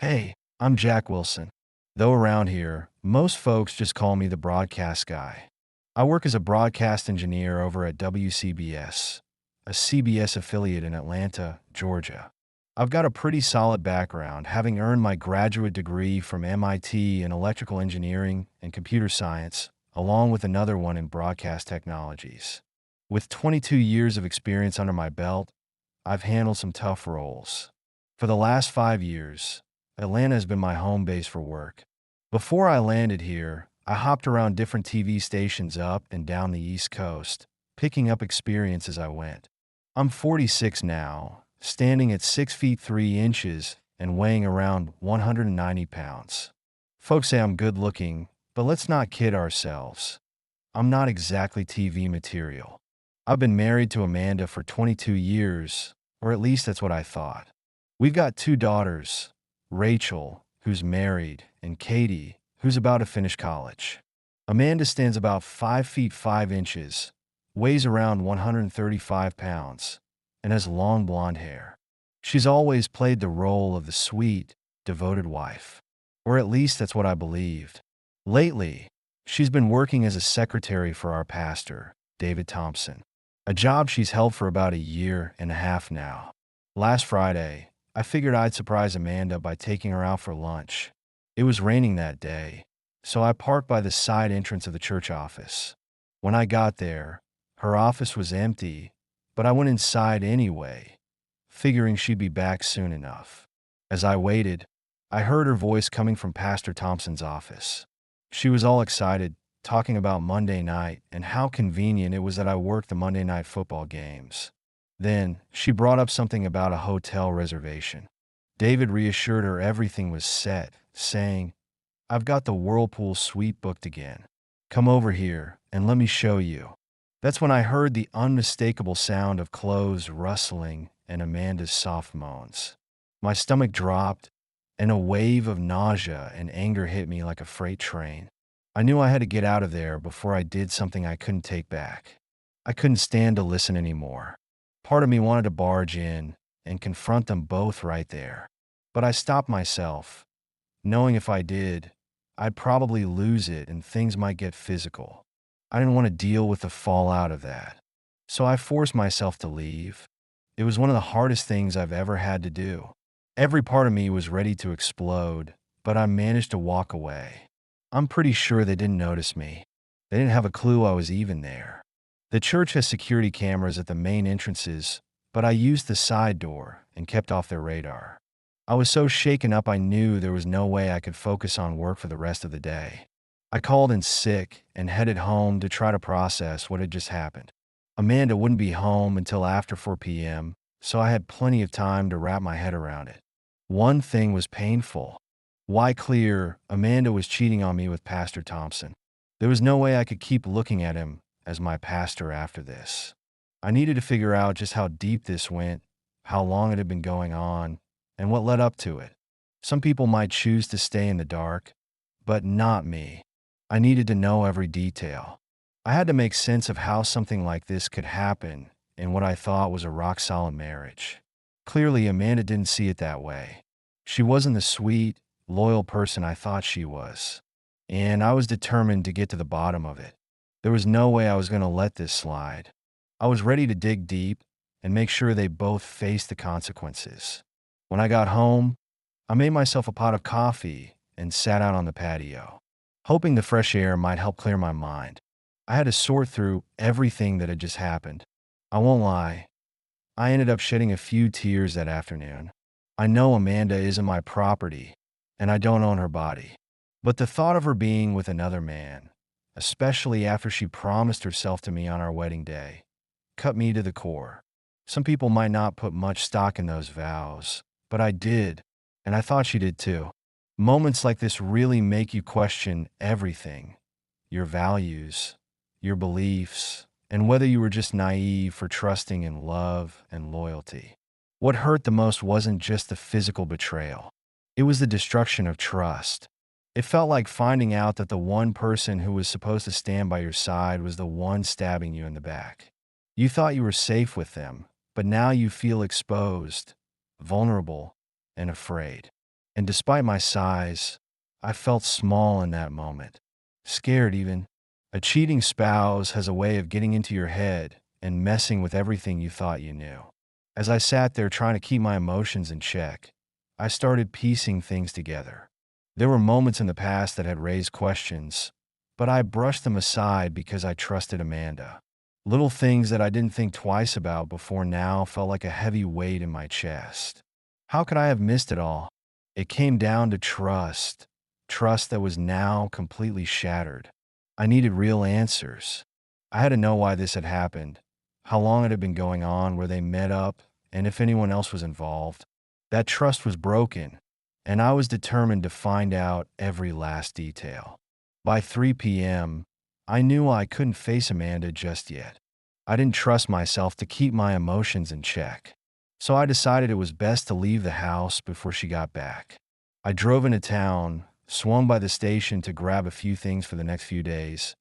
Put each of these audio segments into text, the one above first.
Hey, I'm Jack Wilson. Though around here, most folks just call me the broadcast guy. I work as a broadcast engineer over at WCBS, a CBS affiliate in Atlanta, Georgia. I've got a pretty solid background, having earned my graduate degree from MIT in electrical engineering and computer science, along with another one in broadcast technologies. With 22 years of experience under my belt, I've handled some tough roles. For the last 5 years, Atlanta has been my home base for work. Before I landed here, I hopped around different TV stations up and down the East Coast, picking up experience as I went. I'm 46 now, standing at 6 feet 3 inches and weighing around 190 pounds. Folks say I'm good looking, but let's not kid ourselves. I'm not exactly TV material. I've been married to Amanda for 22 years, or at least that's what I thought. We've got 2 daughters, Rachel, who's married, and Katie, who's about to finish college. Amanda stands about 5 feet 5 inches, weighs around 135 pounds, and has long blonde hair. She's always played the role of the sweet, devoted wife. Or at least that's what I believed. Lately, she's been working as a secretary for our pastor, David Thompson, a job she's held for about a year and a half now. Last Friday, I figured I'd surprise Amanda by taking her out for lunch. It was raining that day, so I parked by the side entrance of the church office. When I got there, her office was empty, but I went inside anyway, figuring she'd be back soon enough. As I waited, I heard her voice coming from Pastor Thompson's office. She was all excited, talking about Monday night and how convenient it was that I worked the Monday night football games. Then, she brought up something about a hotel reservation. David reassured her everything was set, saying, "I've got the Whirlpool suite booked again. Come over here and let me show you." That's when I heard the unmistakable sound of clothes rustling and Amanda's soft moans. My stomach dropped, and a wave of nausea and anger hit me like a freight train. I knew I had to get out of there before I did something I couldn't take back. I couldn't stand to listen anymore. Part of me wanted to barge in and confront them both right there. But I stopped myself, knowing if I did, I'd probably lose it and things might get physical. I didn't want to deal with the fallout of that. So I forced myself to leave. It was one of the hardest things I've ever had to do. Every part of me was ready to explode, but I managed to walk away. I'm pretty sure they didn't notice me. They didn't have a clue I was even there. The church has security cameras at the main entrances, but I used the side door and kept off their radar. I was so shaken up I knew there was no way I could focus on work for the rest of the day. I called in sick and headed home to try to process what had just happened. Amanda wouldn't be home until after 4 p.m., so I had plenty of time to wrap my head around it. One thing was painful. Why clear, Amanda was cheating on me with Pastor Thompson. There was no way I could keep looking at him as my pastor after this. I needed to figure out just how deep this went, how long it had been going on, and what led up to it. Some people might choose to stay in the dark, but not me. I needed to know every detail. I had to make sense of how something like this could happen in what I thought was a rock-solid marriage. Clearly, Amanda didn't see it that way. She wasn't the sweet, loyal person I thought she was, and I was determined to get to the bottom of it. There was no way I was going to let this slide. I was ready to dig deep and make sure they both faced the consequences. When I got home, I made myself a pot of coffee and sat out on the patio, hoping the fresh air might help clear my mind. I had to sort through everything that had just happened. I won't lie, I ended up shedding a few tears that afternoon. I know Amanda isn't my property, and I don't own her body. But the thought of her being with another man, especially after she promised herself to me on our wedding day, cut me to the core. Some people might not put much stock in those vows, but I did, and I thought she did too. Moments like this really make you question everything: your values, your beliefs, and whether you were just naive for trusting in love and loyalty. What hurt the most wasn't just the physical betrayal. It was the destruction of trust. It felt like finding out that the one person who was supposed to stand by your side was the one stabbing you in the back. You thought you were safe with them, but now you feel exposed, vulnerable, and afraid. And despite my size, I felt small in that moment. Scared even. A cheating spouse has a way of getting into your head and messing with everything you thought you knew. As I sat there trying to keep my emotions in check, I started piecing things together. There were moments in the past that had raised questions, but I brushed them aside because I trusted Amanda. Little things that I didn't think twice about before now felt like a heavy weight in my chest. How could I have missed it all? It came down to trust, trust that was now completely shattered. I needed real answers. I had to know why this had happened, how long it had been going on, where they met up, and if anyone else was involved. That trust was broken, and I was determined to find out every last detail. By 3 p.m., I knew I couldn't face Amanda just yet. I didn't trust myself to keep my emotions in check. So I decided it was best to leave the house before she got back. I drove into town, swung by the station to grab a few things for the next few days,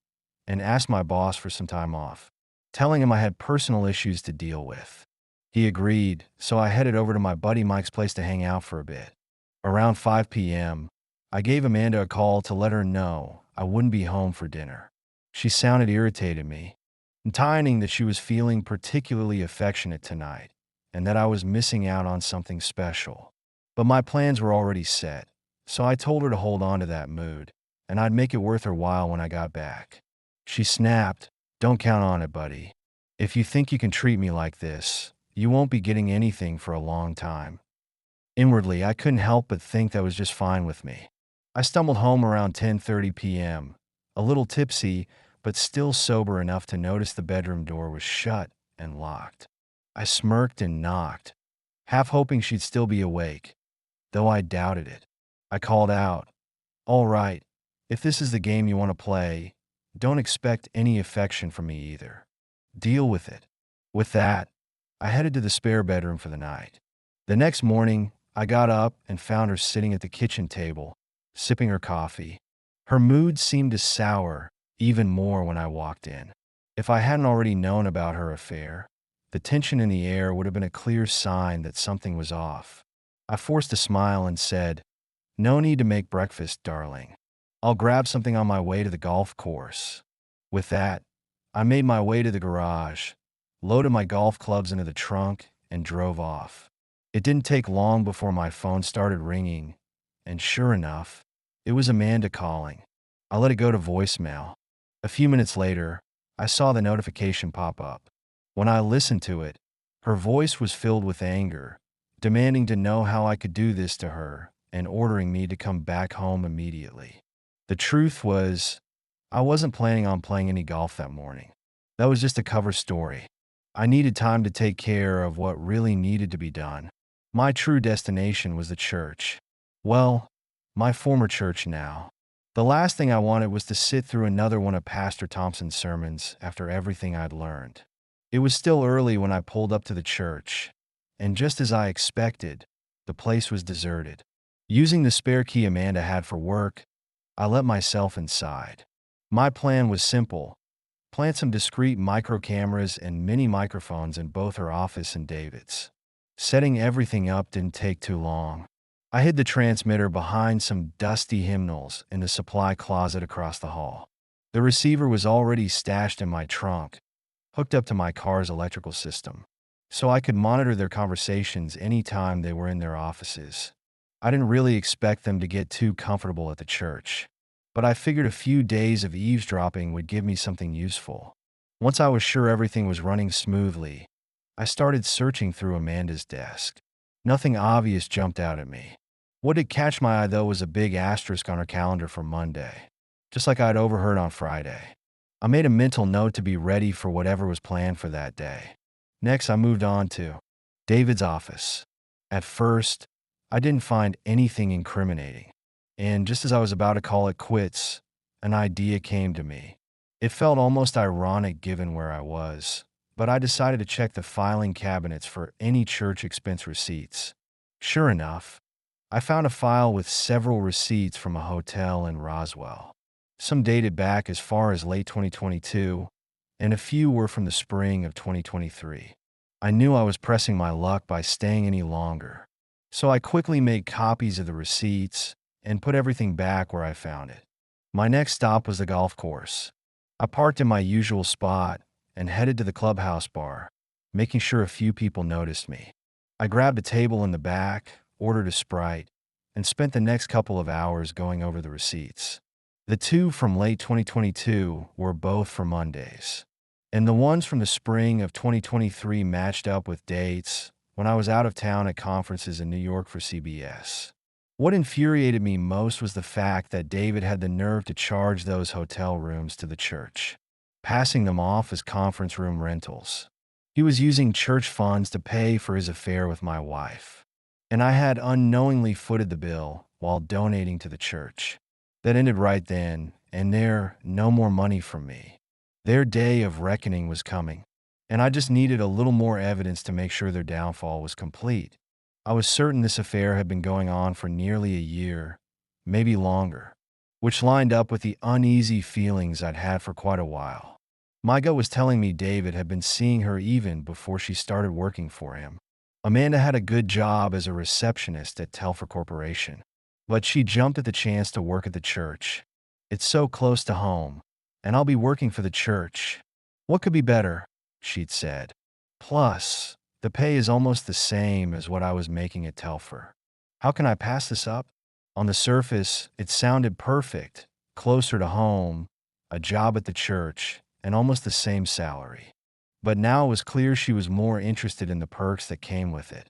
and asked my boss for some time off, telling him I had personal issues to deal with. He agreed, so I headed over to my buddy Mike's place to hang out for a bit. Around 5 p.m., I gave Amanda a call to let her know I wouldn't be home for dinner. She sounded irritated at me, implying that she was feeling particularly affectionate tonight and that I was missing out on something special. But my plans were already set, so I told her to hold on to that mood, and I'd make it worth her while when I got back. She snapped, "Don't count on it, buddy. If you think you can treat me like this, you won't be getting anything for a long time." Inwardly, I couldn't help but think that was just fine with me. I stumbled home around 10:30 p.m., a little tipsy, but still sober enough to notice the bedroom door was shut and locked. I smirked and knocked, half hoping she'd still be awake, though I doubted it. I called out, "All right, if this is the game you want to play, don't expect any affection from me either. Deal with it." With that, I headed to the spare bedroom for the night. The next morning, I got up and found her sitting at the kitchen table, sipping her coffee. Her mood seemed to sour even more when I walked in. If I hadn't already known about her affair, the tension in the air would have been a clear sign that something was off. I forced a smile and said, "No need to make breakfast, darling. I'll grab something on my way to the golf course." With that, I made my way to the garage, loaded my golf clubs into the trunk, and drove off. It didn't take long before my phone started ringing, and sure enough, it was Amanda calling. I let it go to voicemail. A few minutes later, I saw the notification pop up. When I listened to it, her voice was filled with anger, demanding to know how I could do this to her and ordering me to come back home immediately. The truth was, I wasn't planning on playing any golf that morning. That was just a cover story. I needed time to take care of what really needed to be done. My true destination was the church. Well, my former church now. The last thing I wanted was to sit through another one of Pastor Thompson's sermons after everything I'd learned. It was still early when I pulled up to the church, and just as I expected, the place was deserted. Using the spare key Amanda had for work, I let myself inside. My plan was simple: plant some discreet micro cameras and mini microphones in both her office and David's. Setting everything up didn't take too long. I hid the transmitter behind some dusty hymnals in the supply closet across the hall. The receiver was already stashed in my trunk, hooked up to my car's electrical system, so I could monitor their conversations anytime they were in their offices. I didn't really expect them to get too comfortable at the church, but I figured a few days of eavesdropping would give me something useful. Once I was sure everything was running smoothly, I started searching through Amanda's desk. Nothing obvious jumped out at me. What did catch my eye, though, was a big asterisk on her calendar for Monday, just like I'd overheard on Friday. I made a mental note to be ready for whatever was planned for that day. Next, I moved on to David's office. At first, I didn't find anything incriminating, and just as I was about to call it quits, an idea came to me. It felt almost ironic given where I was, but I decided to check the filing cabinets for any church expense receipts. Sure enough, I found a file with several receipts from a hotel in Roswell. Some dated back as far as late 2022, and a few were from the spring of 2023. I knew I was pressing my luck by staying any longer, So I quickly made copies of the receipts and put everything back where I found it. My next stop was the golf course. I parked in my usual spot and headed to the clubhouse bar, making sure a few people noticed me. I grabbed a table in the back, ordered a Sprite, and spent the next couple of hours going over the receipts. The two from late 2022 were both for Mondays, and the ones from the spring of 2023 matched up with dates when I was out of town at conferences in New York for CBS. What infuriated me most was the fact that David had the nerve to charge those hotel rooms to the church, passing them off as conference room rentals. He was using church funds to pay for his affair with my wife, and I had unknowingly footed the bill while donating to the church. That ended right then, and there, no more money from me. Their day of reckoning was coming, and I just needed a little more evidence to make sure their downfall was complete. I was certain this affair had been going on for nearly a year, maybe longer, which lined up with the uneasy feelings I'd had for quite a while. My gut was telling me David had been seeing her even before she started working for him. Amanda had a good job as a receptionist at Telfer Corporation, but she jumped at the chance to work at the church. It's so close to home, and I'll be working for the church. What could be better? She'd said. Plus, the pay is almost the same as what I was making at Telfer. How can I pass this up? On the surface, it sounded perfect, closer to home, a job at the church, and almost the same salary. But now it was clear she was more interested in the perks that came with it.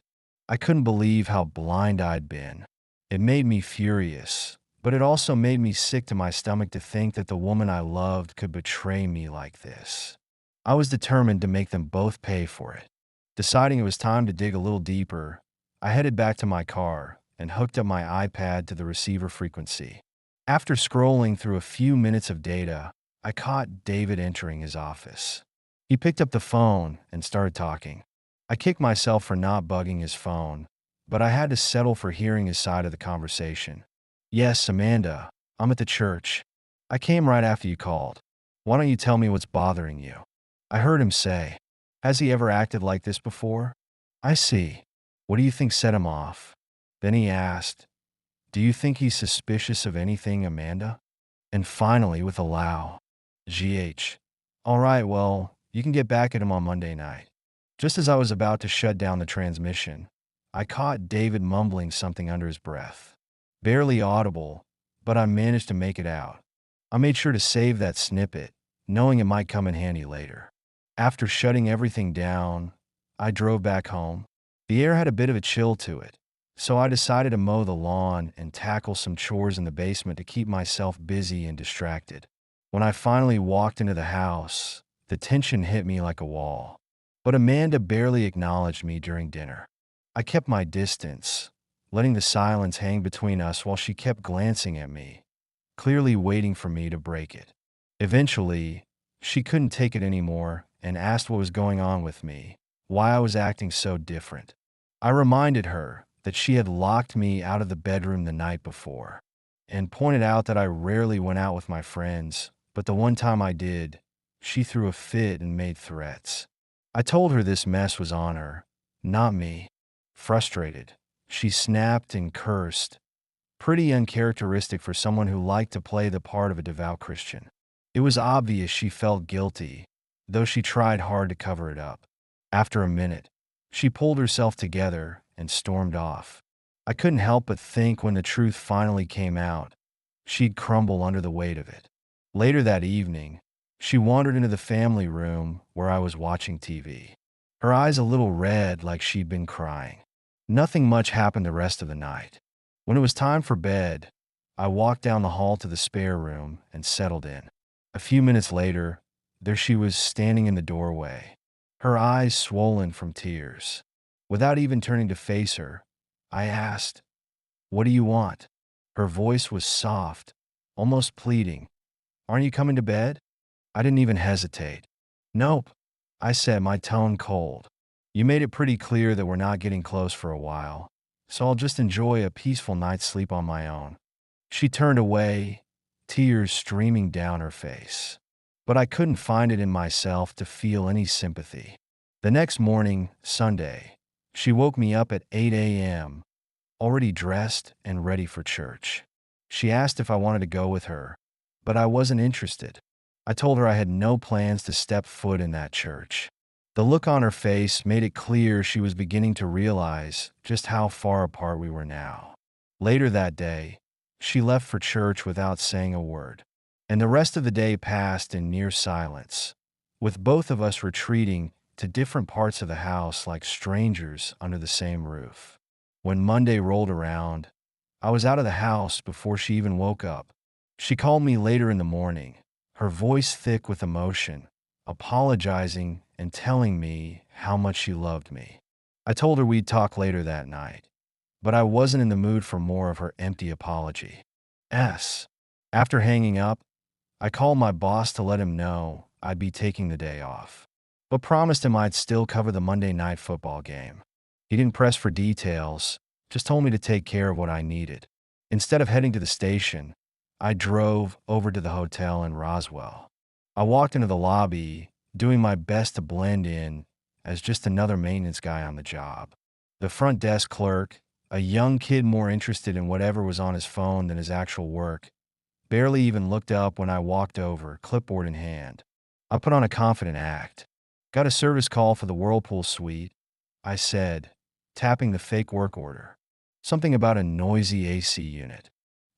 I couldn't believe how blind I'd been. It made me furious, but it also made me sick to my stomach to think that the woman I loved could betray me like this. I was determined to make them both pay for it. Deciding it was time to dig a little deeper, I headed back to my car and hooked up my iPad to the receiver frequency. After scrolling through a few minutes of data, I caught David entering his office. He picked up the phone and started talking. I kicked myself for not bugging his phone, but I had to settle for hearing his side of the conversation. Yes, Amanda, I'm at the church. I came right after you called. Why don't you tell me what's bothering you? I heard him say. Has he ever acted like this before? I see. What do you think set him off? Then he asked, do you think he's suspicious of anything, Amanda? And finally, with a low, GH. All right, well, you can get back at him on Monday night. Just as I was about to shut down the transmission, I caught David mumbling something under his breath. Barely audible, but I managed to make it out. I made sure to save that snippet, knowing it might come in handy later. After shutting everything down, I drove back home. The air had a bit of a chill to it, so I decided to mow the lawn and tackle some chores in the basement to keep myself busy and distracted. When I finally walked into the house, the tension hit me like a wall. But Amanda barely acknowledged me during dinner. I kept my distance, letting the silence hang between us while she kept glancing at me, clearly waiting for me to break it. Eventually, she couldn't take it anymore and asked what was going on with me, why I was acting so different. I reminded her that she had locked me out of the bedroom the night before, and pointed out that I rarely went out with my friends, but the one time I did, she threw a fit and made threats. I told her this mess was on her, not me. Frustrated, she snapped and cursed, pretty uncharacteristic for someone who liked to play the part of a devout Christian. It was obvious she felt guilty, though she tried hard to cover it up. After a minute, she pulled herself together and stormed off. I couldn't help but think when the truth finally came out, she'd crumble under the weight of it. Later that evening, she wandered into the family room where I was watching TV, her eyes a little red like she'd been crying. Nothing much happened the rest of the night. When it was time for bed, I walked down the hall to the spare room and settled in. A few minutes later, there she was standing in the doorway, her eyes swollen from tears. Without even turning to face her, I asked, "What do you want?" Her voice was soft, almost pleading. "Aren't you coming to bed?" I didn't even hesitate. "Nope," I said, my tone cold. "You made it pretty clear that we're not getting close for a while, so I'll just enjoy a peaceful night's sleep on my own." She turned away, tears streaming down her face. But I couldn't find it in myself to feel any sympathy. The next morning, Sunday, she woke me up at 8 a.m., already dressed and ready for church. She asked if I wanted to go with her, but I wasn't interested. I told her I had no plans to step foot in that church. The look on her face made it clear she was beginning to realize just how far apart we were now. Later that day, she left for church without saying a word, and the rest of the day passed in near silence, with both of us retreating to different parts of the house like strangers under the same roof. When Monday rolled around, I was out of the house before she even woke up. She called me later in the morning, her voice thick with emotion, apologizing and telling me how much she loved me. I told her we'd talk later that night, but I wasn't in the mood for more of her empty apology. After hanging up, I called my boss to let him know I'd be taking the day off, but promised him I'd still cover the Monday night football game. He didn't press for details, just told me to take care of what I needed. Instead of heading to the station, I drove over to the hotel in Roswell. I walked into the lobby, doing my best to blend in as just another maintenance guy on the job. The front desk clerk, a young kid more interested in whatever was on his phone than his actual work, barely even looked up when I walked over, clipboard in hand. I put on a confident act. Got a service call for the Whirlpool suite, I said, tapping the fake work order. Something about a noisy AC unit.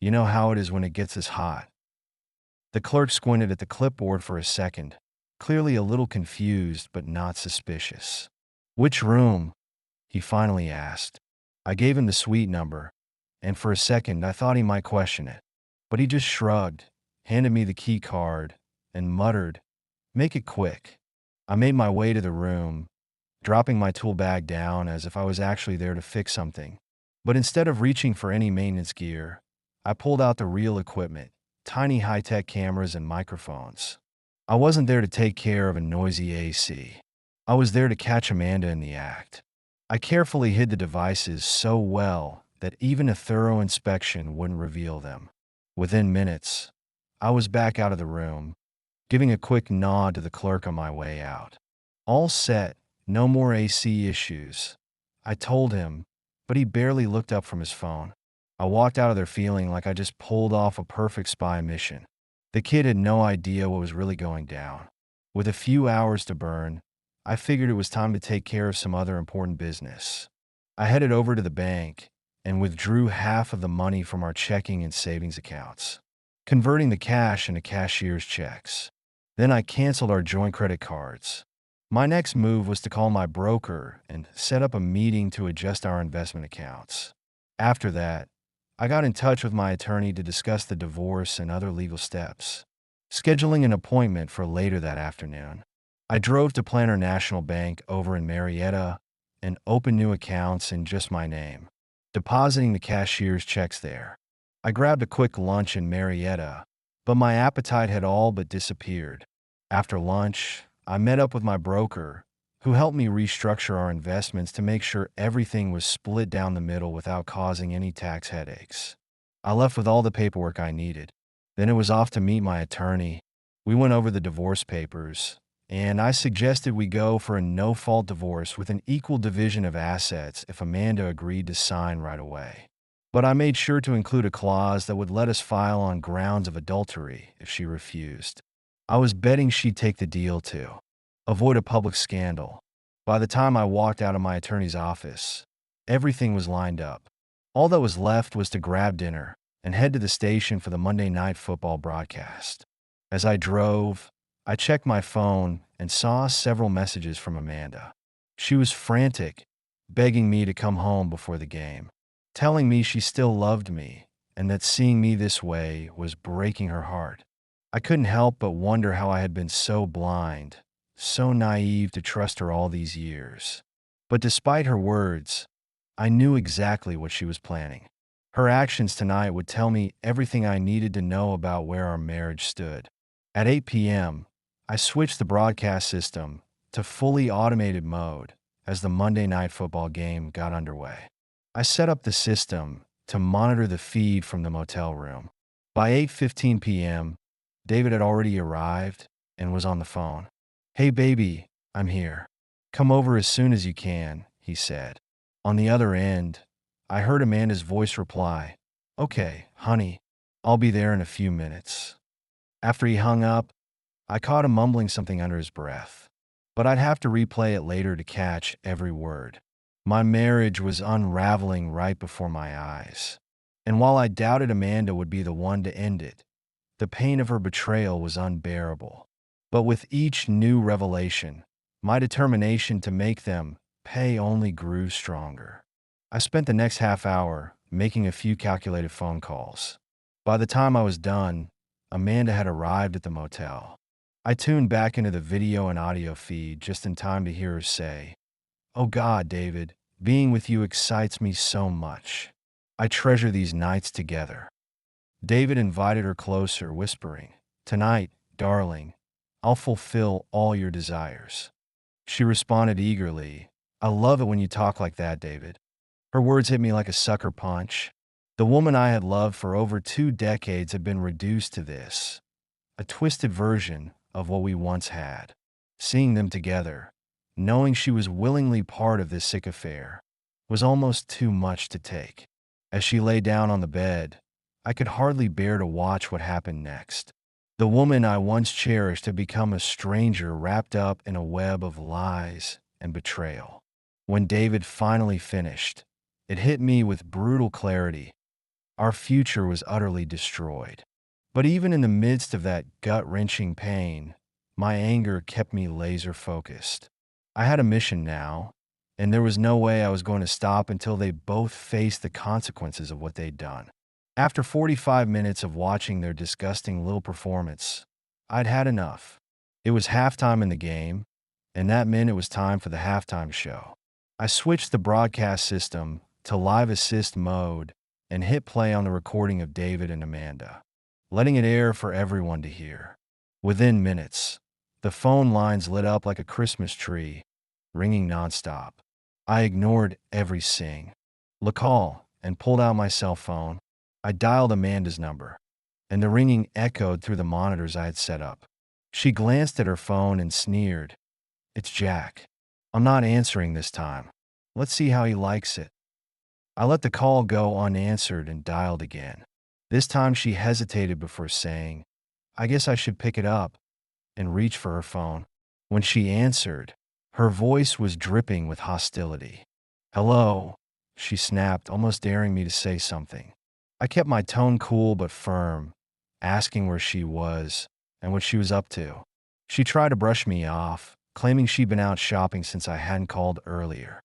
You know how it is when it gets this hot. The clerk squinted at the clipboard for a second, clearly a little confused but not suspicious. "Which room?" he finally asked. I gave him the suite number, and for a second I thought he might question it. But he just shrugged, handed me the key card, and muttered, "Make it quick." I made my way to the room, dropping my tool bag down as if I was actually there to fix something. But instead of reaching for any maintenance gear, I pulled out the real equipment, tiny high-tech cameras and microphones. I wasn't there to take care of a noisy AC. I was there to catch Amanda in the act. I carefully hid the devices so well that even a thorough inspection wouldn't reveal them. Within minutes, I was back out of the room, giving a quick nod to the clerk on my way out. All set, no more AC issues, I told him, but he barely looked up from his phone. I walked out of there feeling like I just pulled off a perfect spy mission. The kid had no idea what was really going down. With a few hours to burn, I figured it was time to take care of some other important business. I headed over to the bank and withdrew half of the money from our checking and savings accounts, converting the cash into cashier's checks. Then I canceled our joint credit cards. My next move was to call my broker and set up a meeting to adjust our investment accounts. After that, I got in touch with my attorney to discuss the divorce and other legal steps, scheduling an appointment for later that afternoon. I drove to Planter National Bank over in Marietta and opened new accounts in just my name, depositing the cashier's checks there. I grabbed a quick lunch in Marietta, but my appetite had all but disappeared. After lunch, I met up with my broker, who helped me restructure our investments to make sure everything was split down the middle without causing any tax headaches. I left with all the paperwork I needed. Then it was off to meet my attorney. We went over the divorce papers, and I suggested we go for a no-fault divorce with an equal division of assets if Amanda agreed to sign right away. But I made sure to include a clause that would let us file on grounds of adultery if she refused. I was betting she'd take the deal too. Avoid a public scandal. By the time I walked out of my attorney's office, everything was lined up. All that was left was to grab dinner and head to the station for the Monday night football broadcast. As I drove, I checked my phone and saw several messages from Amanda. She was frantic, begging me to come home before the game, telling me she still loved me and that seeing me this way was breaking her heart. I couldn't help but wonder how I had been so blind, so naive to trust her all these years. But despite her words, I knew exactly what she was planning. Her actions tonight would tell me everything I needed to know about where our marriage stood. At 8 p.m., I switched the broadcast system to fully automated mode as the Monday night football game got underway. I set up the system to monitor the feed from the motel room. By 8:15 p.m., David had already arrived and was on the phone. "Hey baby, I'm here. Come over as soon as you can," he said. On the other end, I heard Amanda's voice reply, "Okay, honey, I'll be there in a few minutes." After he hung up, I caught him mumbling something under his breath, but I'd have to replay it later to catch every word. My marriage was unraveling right before my eyes. And while I doubted Amanda would be the one to end it, the pain of her betrayal was unbearable. But with each new revelation, my determination to make them pay only grew stronger. I spent the next half hour making a few calculated phone calls. By the time I was done, Amanda had arrived at the motel. I tuned back into the video and audio feed just in time to hear her say, "Oh God, David, being with you excites me so much. I treasure these nights together." David invited her closer, whispering, "Tonight, darling, I'll fulfill all your desires." She responded eagerly, "I love it when you talk like that, David." Her words hit me like a sucker punch. The woman I had loved for over 2 decades had been reduced to this, a twisted version of what we once had. Seeing them together, knowing she was willingly part of this sick affair, was almost too much to take. As she lay down on the bed, I could hardly bear to watch what happened next. The woman I once cherished had become a stranger wrapped up in a web of lies and betrayal. When David finally finished, it hit me with brutal clarity. Our future was utterly destroyed. But even in the midst of that gut-wrenching pain, my anger kept me laser-focused. I had a mission now, and there was no way I was going to stop until they both faced the consequences of what they'd done. After 45 minutes of watching their disgusting little performance, I'd had enough. It was halftime in the game, and that meant it was time for the halftime show. I switched the broadcast system to live assist mode and hit play on the recording of David and Amanda, letting it air for everyone to hear. Within minutes, the phone lines lit up like a Christmas tree, ringing nonstop. I ignored every sing, call, and pulled out my cell phone. I dialed Amanda's number, and the ringing echoed through the monitors I had set up. She glanced at her phone and sneered, "It's Jack. I'm not answering this time. Let's see how he likes it." I let the call go unanswered and dialed again. This time she hesitated before saying, "I guess I should pick it up," and reached for her phone. When she answered, her voice was dripping with hostility. "Hello," she snapped, almost daring me to say something. I kept my tone cool but firm, asking where she was and what she was up to. She tried to brush me off, claiming she'd been out shopping since I hadn't called earlier,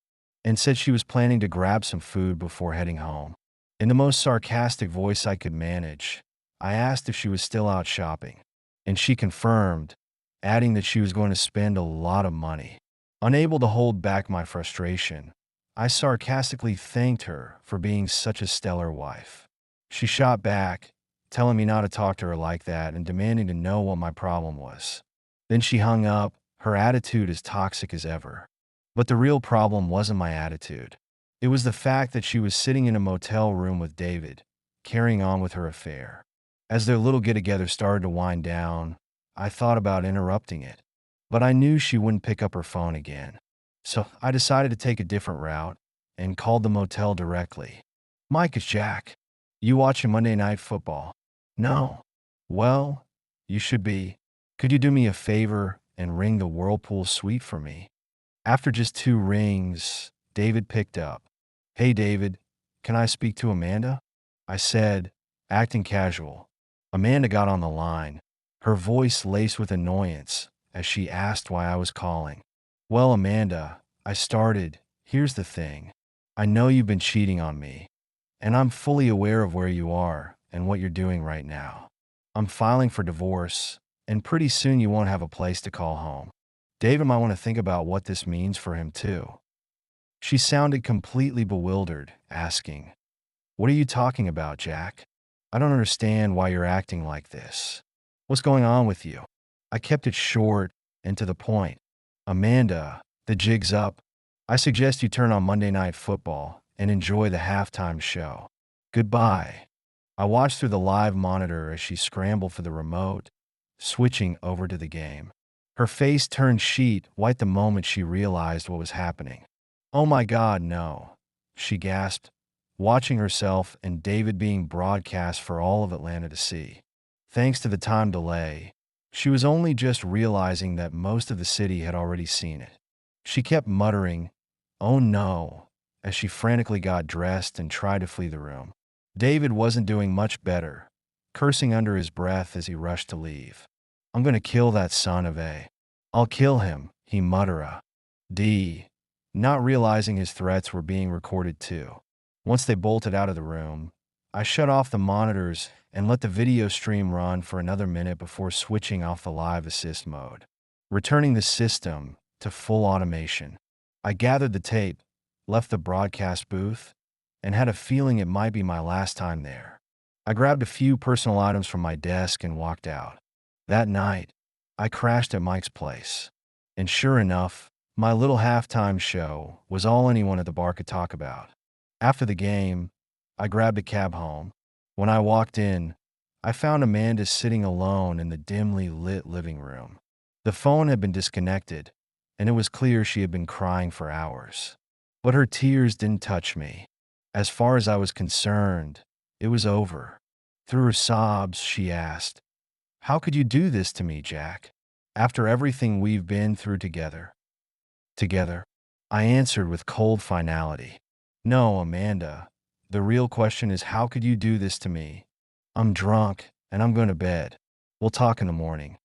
and said she was planning to grab some food before heading home. In the most sarcastic voice I could manage, I asked if she was still out shopping, and she confirmed, adding that she was going to spend a lot of money. Unable to hold back my frustration, I sarcastically thanked her for being such a stellar wife. She shot back, telling me not to talk to her like that and demanding to know what my problem was. Then she hung up, her attitude as toxic as ever. But the real problem wasn't my attitude. It was the fact that she was sitting in a motel room with David, carrying on with her affair. As their little get-together started to wind down, I thought about interrupting it, but I knew she wouldn't pick up her phone again. So I decided to take a different route and called the motel directly. "Mike, it's Jack. You watching Monday Night Football?" "No." "Well, you should be. Could you do me a favor and ring the Whirlpool suite for me?" After just 2 rings, David picked up. "Hey, David, can I speak to Amanda?" I said, acting casual. Amanda got on the line, her voice laced with annoyance as she asked why I was calling. "Well, Amanda," I started, "here's the thing. I know you've been cheating on me, and I'm fully aware of where you are and what you're doing right now. I'm filing for divorce, and pretty soon you won't have a place to call home. David might want to think about what this means for him, too." She sounded completely bewildered, asking, "What are you talking about, Jack? I don't understand why you're acting like this. What's going on with you?" I kept it short and to the point. "Amanda, the jig's up. I suggest you turn on Monday Night Football and enjoy the halftime show. Goodbye." I watched through the live monitor as she scrambled for the remote, switching over to the game. Her face turned sheet white the moment she realized what was happening. "Oh my God, no," she gasped. watching herself and David being broadcast for all of Atlanta to see. Thanks to the time delay, she was only just realizing that most of the city had already seen it. She kept muttering, "Oh no," as she frantically got dressed and tried to flee the room. David wasn't doing much better, cursing under his breath as he rushed to leave. "I'm going to kill that son of a. I'll kill him," he muttered. Not realizing his threats were being recorded too. Once they bolted out of the room, I shut off the monitors and let the video stream run for another minute before switching off the live assist mode, returning the system to full automation. I gathered the tape, left the broadcast booth, and had a feeling it might be my last time there. I grabbed a few personal items from my desk and walked out. That night, I crashed at Mike's place. And sure enough, my little halftime show was all anyone at the bar could talk about. After the game, I grabbed a cab home. When I walked in, I found Amanda sitting alone in the dimly lit living room. The phone had been disconnected, and it was clear she had been crying for hours. But her tears didn't touch me. As far as I was concerned, it was over. Through her sobs, she asked, "How could you do this to me, Jack? After everything we've been through together?" Together, I answered with cold finality. "No, Amanda. The real question is, how could you do this to me? I'm drunk, and I'm going to bed. We'll talk in the morning."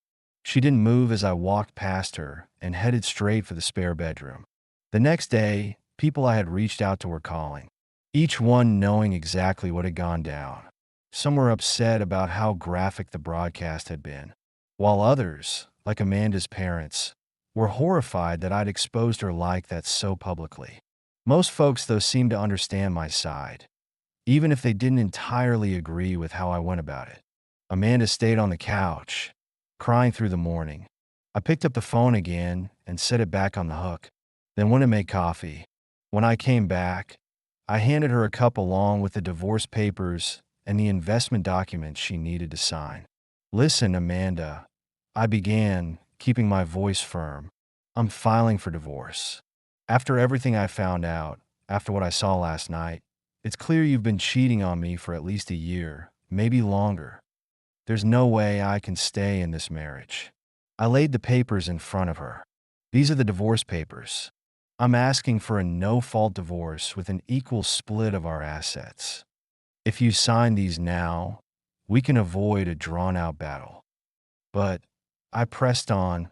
She didn't move as I walked past her and headed straight for the spare bedroom. The next day, people I had reached out to were calling, each one knowing exactly what had gone down. Some were upset about how graphic the broadcast had been, while others, like Amanda's parents, were horrified that I'd exposed her like that so publicly. Most folks, though, seemed to understand my side, even if they didn't entirely agree with how I went about it. Amanda stayed on the couch, crying through the morning. I picked up the phone again and set it back on the hook, then went to make coffee. When I came back, I handed her a cup along with the divorce papers and the investment documents she needed to sign. "Listen, Amanda," I began, keeping my voice firm. "I'm filing for divorce. After everything I found out, after what I saw last night, it's clear you've been cheating on me for at least a year, maybe longer. There's no way I can stay in this marriage." I laid the papers in front of her. "These are the divorce papers. I'm asking for a no-fault divorce with an equal split of our assets. If you sign these now, we can avoid a drawn-out battle." But I pressed on.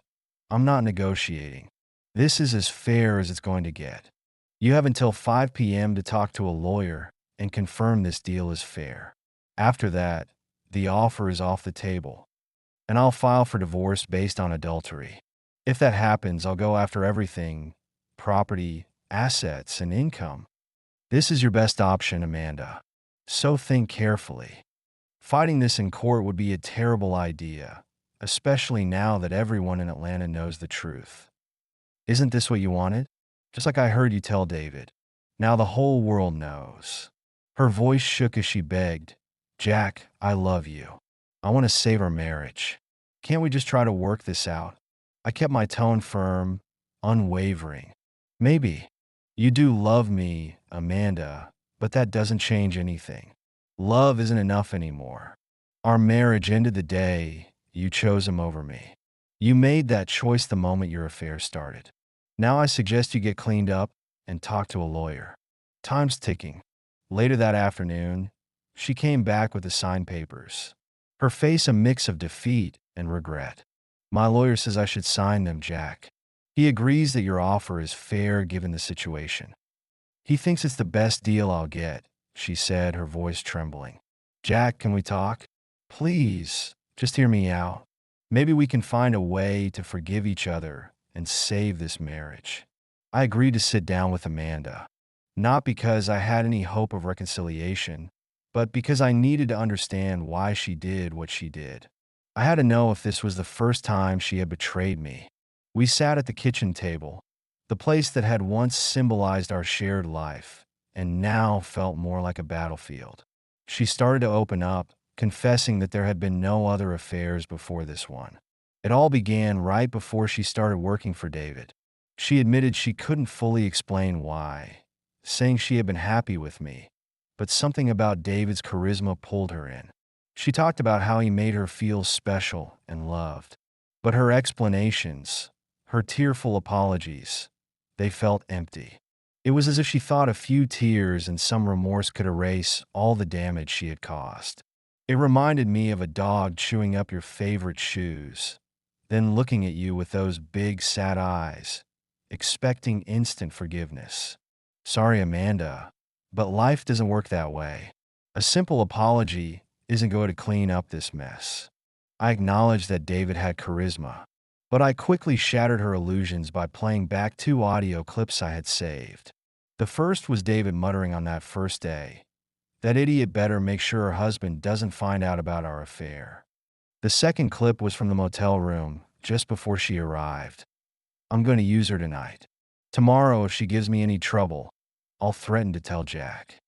"I'm not negotiating. This is as fair as it's going to get. You have until 5 p.m. to talk to a lawyer and confirm this deal is fair. After that, the offer is off the table, and I'll file for divorce based on adultery. If that happens, I'll go after everything: property, assets, and income. This is your best option, Amanda. So think carefully. Fighting this in court would be a terrible idea, especially now that everyone in Atlanta knows the truth. Isn't this what you wanted? Just like I heard you tell David. Now the whole world knows." Her voice shook as she begged, "Jack, I love you. I want to save our marriage. Can't we just try to work this out?" I kept my tone firm, unwavering. "Maybe. You do love me, Amanda, but that doesn't change anything. Love isn't enough anymore. Our marriage ended the day you chose him over me. You made that choice the moment your affair started. Now I suggest you get cleaned up and talk to a lawyer." Time's ticking. Later that afternoon, she came back with the signed papers, her face a mix of defeat and regret. "My lawyer says I should sign them, Jack. He agrees that your offer is fair given the situation. He thinks it's the best deal I'll get," she said, her voice trembling. "Jack, can we talk? Please, just hear me out. Maybe we can find a way to forgive each other and save this marriage." I agreed to sit down with Amanda, not because I had any hope of reconciliation, but because I needed to understand why she did what she did. I had to know if this was the first time she had betrayed me. We sat at the kitchen table, the place that had once symbolized our shared life, and now felt more like a battlefield. She started to open up, confessing that there had been no other affairs before this one. It all began right before she started working for David. She admitted she couldn't fully explain why, saying she had been happy with me, but something about David's charisma pulled her in. She talked about how he made her feel special and loved. But her explanations, her tearful apologies, they felt empty. It was as if she thought a few tears and some remorse could erase all the damage she had caused. It reminded me of a dog chewing up your favorite shoes, then looking at you with those big, sad eyes, expecting instant forgiveness. Sorry, Amanda, but life doesn't work that way. A simple apology isn't going to clean up this mess. I acknowledged that David had charisma, but I quickly shattered her illusions by playing back 2 audio clips I had saved. The first was David muttering on that first day, "That idiot better make sure her husband doesn't find out about our affair." The second clip was from the motel room just before she arrived. "I'm going to use her tonight. Tomorrow, if she gives me any trouble, I'll threaten to tell Jack.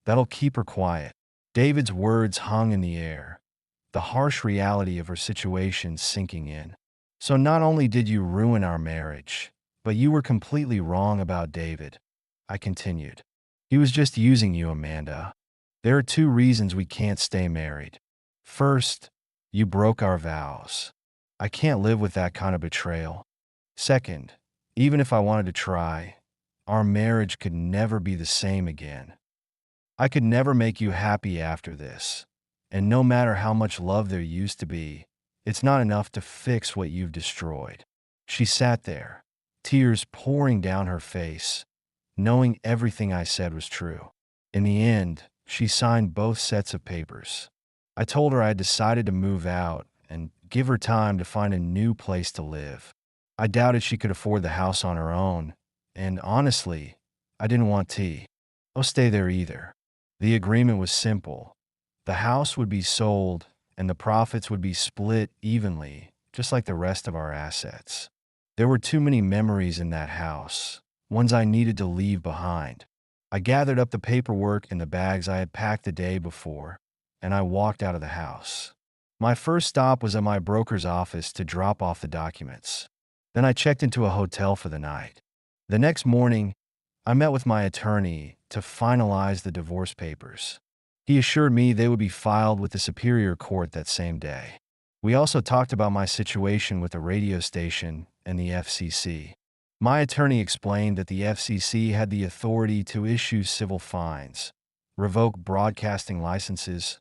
That'll keep her quiet." David's words hung in the air, the harsh reality of her situation sinking in. "So not only did you ruin our marriage, but you were completely wrong about David," I continued. "He was just using you, Amanda. There are 2 reasons we can't stay married. First, you broke our vows. I can't live with that kind of betrayal. Second, even if I wanted to try, our marriage could never be the same again. I could never make you happy after this. And no matter how much love there used to be, it's not enough to fix what you've destroyed." She sat there, tears pouring down her face, knowing everything I said was true. In the end, she signed both sets of papers. I told her I had decided to move out and give her time to find a new place to live. I doubted she could afford the house on her own, and honestly, I didn't want T. to stay there either. The agreement was simple. The house would be sold, and the profits would be split evenly, just like the rest of our assets. There were too many memories in that house, ones I needed to leave behind. I gathered up the paperwork and the bags I had packed the day before, and I walked out of the house. My first stop was at my broker's office to drop off the documents. Then I checked into a hotel for the night. The next morning, I met with my attorney to finalize the divorce papers. He assured me they would be filed with the Superior Court that same day. We also talked about my situation with the radio station and the FCC. My attorney explained that the FCC had the authority to issue civil fines, revoke broadcasting licenses,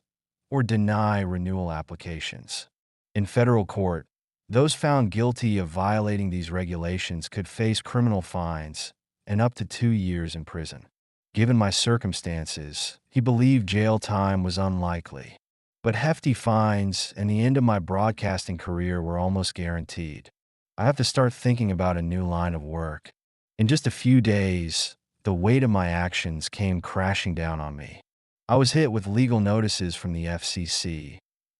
or deny renewal applications. In federal court, those found guilty of violating these regulations could face criminal fines and up to 2 years in prison. Given my circumstances, he believed jail time was unlikely. But hefty fines and the end of my broadcasting career were almost guaranteed. I have to start thinking about a new line of work. In just a few days, the weight of my actions came crashing down on me. I was hit with legal notices from the FCC,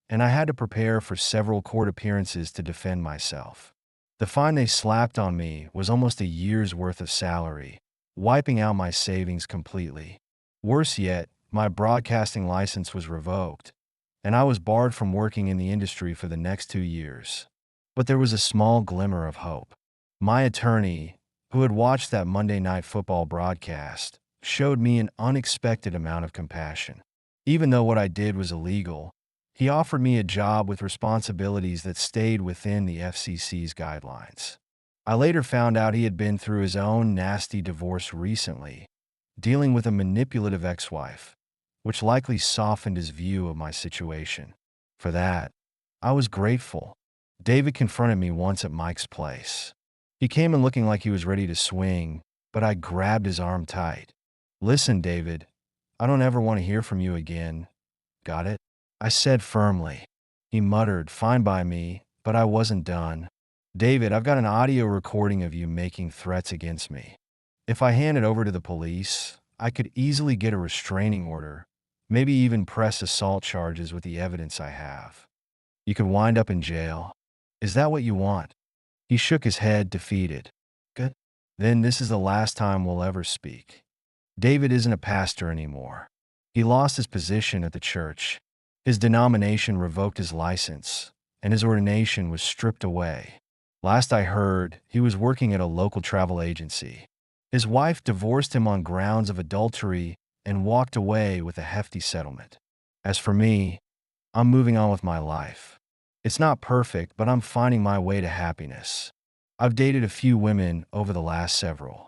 and I had to prepare for several court appearances to defend myself. The fine they slapped on me was almost a year's worth of salary, wiping out my savings completely. Worse yet, my broadcasting license was revoked, and I was barred from working in the industry for the next 2 years. But there was a small glimmer of hope. My attorney, who had watched that Monday Night Football broadcast, showed me an unexpected amount of compassion. Even though what I did was illegal, he offered me a job with responsibilities that stayed within the FCC's guidelines. I later found out he had been through his own nasty divorce recently, dealing with a manipulative ex-wife, which likely softened his view of my situation. For that, I was grateful. David confronted me once at Mike's place. He came in looking like he was ready to swing, but I grabbed his arm tight. "Listen, David, I don't ever want to hear from you again. Got it?" I said firmly. He muttered, "Fine by me," but I wasn't done. "David, I've got an audio recording of you making threats against me. If I hand it over to the police, I could easily get a restraining order, maybe even press assault charges with the evidence I have. You could wind up in jail. Is that what you want?" He shook his head, defeated. "Good. Then this is the last time we'll ever speak." David isn't a pastor anymore. He lost his position at the church. His denomination revoked his license, and his ordination was stripped away. Last I heard, he was working at a local travel agency. His wife divorced him on grounds of adultery and walked away with a hefty settlement. As for me, I'm moving on with my life. It's not perfect, but I'm finding my way to happiness. I've dated a few women over the last several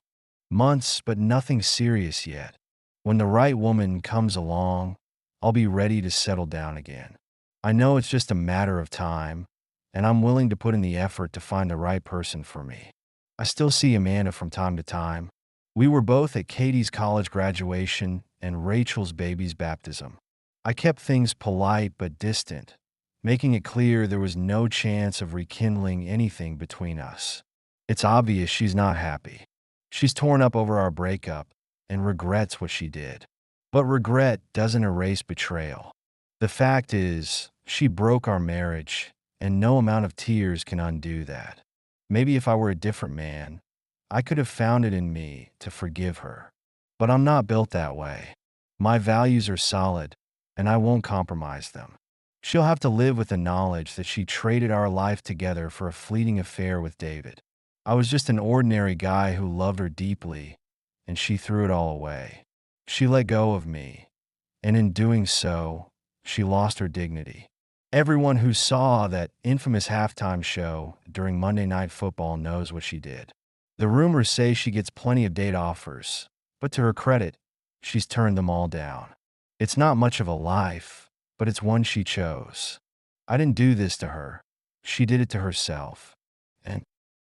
months, but nothing serious yet. When the right woman comes along, I'll be ready to settle down again. I know it's just a matter of time, and I'm willing to put in the effort to find the right person for me. I still see Amanda from time to time. We were both at Katie's college graduation and Rachel's baby's baptism. I kept things polite but distant, making it clear there was no chance of rekindling anything between us. It's obvious she's not happy. She's torn up over our breakup and regrets what she did. But regret doesn't erase betrayal. The fact is, she broke our marriage, and no amount of tears can undo that. Maybe if I were a different man, I could have found it in me to forgive her. But I'm not built that way. My values are solid, and I won't compromise them. She'll have to live with the knowledge that she traded our life together for a fleeting affair with David. I was just an ordinary guy who loved her deeply, and she threw it all away. She let go of me, and in doing so, she lost her dignity. Everyone who saw that infamous halftime show during Monday Night Football knows what she did. The rumors say she gets plenty of date offers, but to her credit, she's turned them all down. It's not much of a life, but it's one she chose. I didn't do this to her. She did it to herself. And